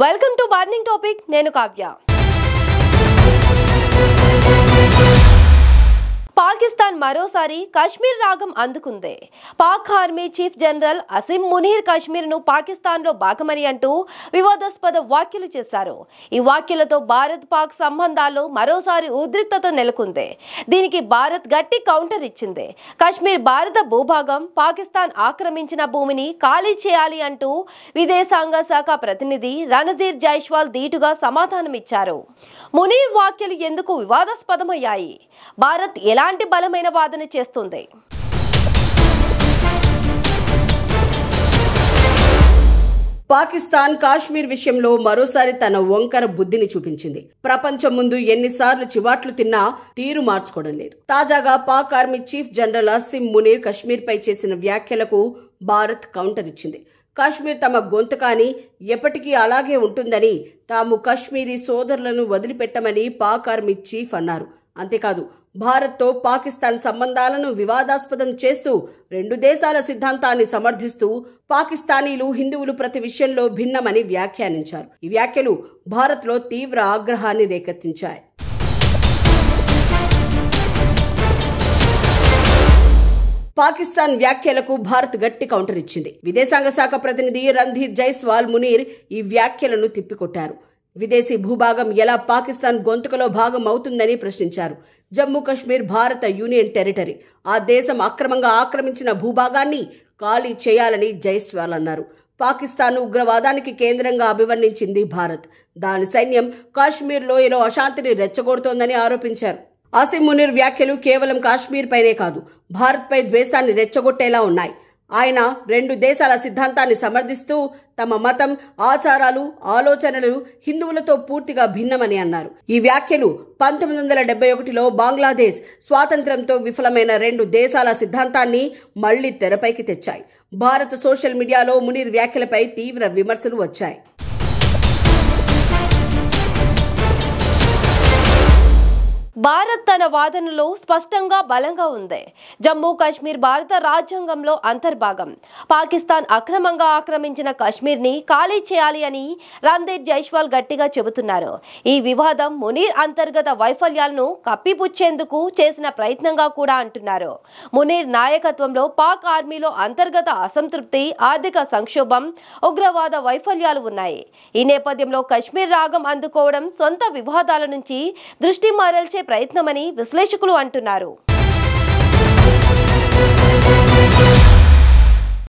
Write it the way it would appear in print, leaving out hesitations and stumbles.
Welcome to burning topic. నేను కావ్య. పాకిస్తాన్ మరోసారి కశ్మీర్ రాగం అందుకుంది. Pak army chief general Asim Munir కశ్మీర్ను పాకిస్తాన్లో భాగమని అంటూ వివాదాస్పద వ్యాఖ్యలు చేశారు. ఈ వ్యాఖ్యలతో భారత్ పాక్ సంబంధాల్లో మరోసారి ఉద్రిక్తత నెలకొంది. దీనికి భారత్ గట్టి కౌంటర్ ఇచ్చింది. కశ్మీర్ భారత భూభాగం, పాకిస్తాన్ ఆక్రమించిన భూమిని ఖాళీ చేయాలి అంటూ విదేశాంగ శాఖ ప్రతినిధి రణధీర్ జైస్వాల్ ధీటుగా సమాధానమిచ్చారు. మునీర్ వ్యాఖ్యలు ఎందుకు వివాదాస్పదమయ్యాయి? భారత్ ఎలాంటి బలమైన వాదన చేస్తుంది? పాకిస్తాన్ కాశ్మీర్ విషయంలో మరోసారి తన వంకర బుద్ధిని చూపించింది. ప్రపంచం ముందు ఎన్నిసార్లు చివాట్లు తిన్నా తీరు మార్చుకోవడం లేదు. తాజాగా Pak army chief general Asim Munir Kashmir పై చేసిన వ్యాఖ్యలకు భారత్ కౌంటర్ ఇచ్చింది. కాశ్మీర్ తమ గొంతు కానీ ఎప్పటికీ అలాగే ఉంటుందని, తాము కశ్మీరీ సోదరులను వదిలిపెట్టమని పాక్ ఆర్మీ చీఫ్ అన్నారు. అంతేకాదు, భారత్తో పాకిస్తాన్ సంబంధాలను వివాదాస్పదం చేస్తూ రెండు దేశాల సిద్ధాంతాన్ని సమర్థిస్తూ పాకిస్తానీలు హిందువులు ప్రతి విషయంలో భిన్నమని వ్యాఖ్యానించారు. ఈ వ్యాఖ్యలు భారత్లో తీవ్ర ఆగ్రహాన్ని రేకెత్తించాయి. పాకిస్తాన్ వ్యాఖ్యలకు భారత్ గట్టి కౌంటర్ ఇచ్చింది. విదేశాంగ శాఖ ప్రతినిధి రణధీర్ జైస్వాల్ మునీర్ ఈ వ్యాఖ్యలను తిప్పికొట్టారు. విదేశీ భూభాగం ఎలా పాకిస్తాన్ గొంతుకలో భాగం అవుతుందని ప్రశ్నించారు. జమ్మూ కశ్మీర్ భారత యూనియన్ టెరిటరీ. ఆ దేశం అక్రమంగా ఆక్రమించిన భూభాగాన్ని ఖాళీ చేయాలని జైస్వాల్ అన్నారు. పాకిస్తాన్ ఉగ్రవాదానికి కేంద్రంగా అభివర్ణించింది భారత్. దాని సైన్యం కాశ్మీర్ లోయలో అశాంతిని రెచ్చగొడుతోందని ఆరోపించారు. అసిమ్ మునీర్ వ్యాఖ్యలు కేవలం కాశ్మీర్ పైనే కాదు, భారత్ పై ద్వేషాన్ని రెచ్చగొట్టేలా ఉన్నాయి. ఆయన రెండు దేశాల సిద్ధాంతాన్ని సమర్థిస్తూ తమ మతం, ఆచారాలు, ఆలోచనలు హిందువులతో పూర్తిగా భిన్నమని అన్నారు. ఈ వ్యాఖ్యలు 1971లో బంగ్లాదేశ్ స్వాతంత్ర్యంతో విఫలమైన రెండు దేశాల సిద్ధాంతాన్ని మళ్లీ తెరపైకి తెచ్చాయి. భారత సోషల్ మీడియాలో మునీర్ వ్యాఖ్యలపై తీవ్ర విమర్శలు వచ్చాయి. భారత్ తన వాదనలో స్పష్టంగా బలంగా ఉంది. జమ్మూ కాశ్మీర్ భారత రాజ్యాంగంలో అంతర్భాగం. పాకిస్తాన్ అక్రమంగా ఆక్రమించిన కాశ్మీర్ ని ఖాళీ చేయాలి అని రణధీర్ జైస్వాల్ గట్టిగా చెబుతున్నారు. ఈ వివాదం మునీర్ అంతర్గత వైఫల్యాలను కప్పిపుచ్చేందుకు చేసిన ప్రయత్నంగా కూడా అంటున్నారు. మునీర్ నాయకత్వంలో పాక్ ఆర్మీలో అంతర్గత అసంతృప్తి, ఆర్థిక సంక్షోభం, ఉగ్రవాద వైఫల్యాలు ఉన్నాయి. ఈ నేపథ్యంలో కశ్మీర్ రాగం అందుకోవడం సొంత వివాదాల నుంచి దృష్టి మరల్చే ప్రయత్నమని విశ్లేషకులు అంటున్నారు.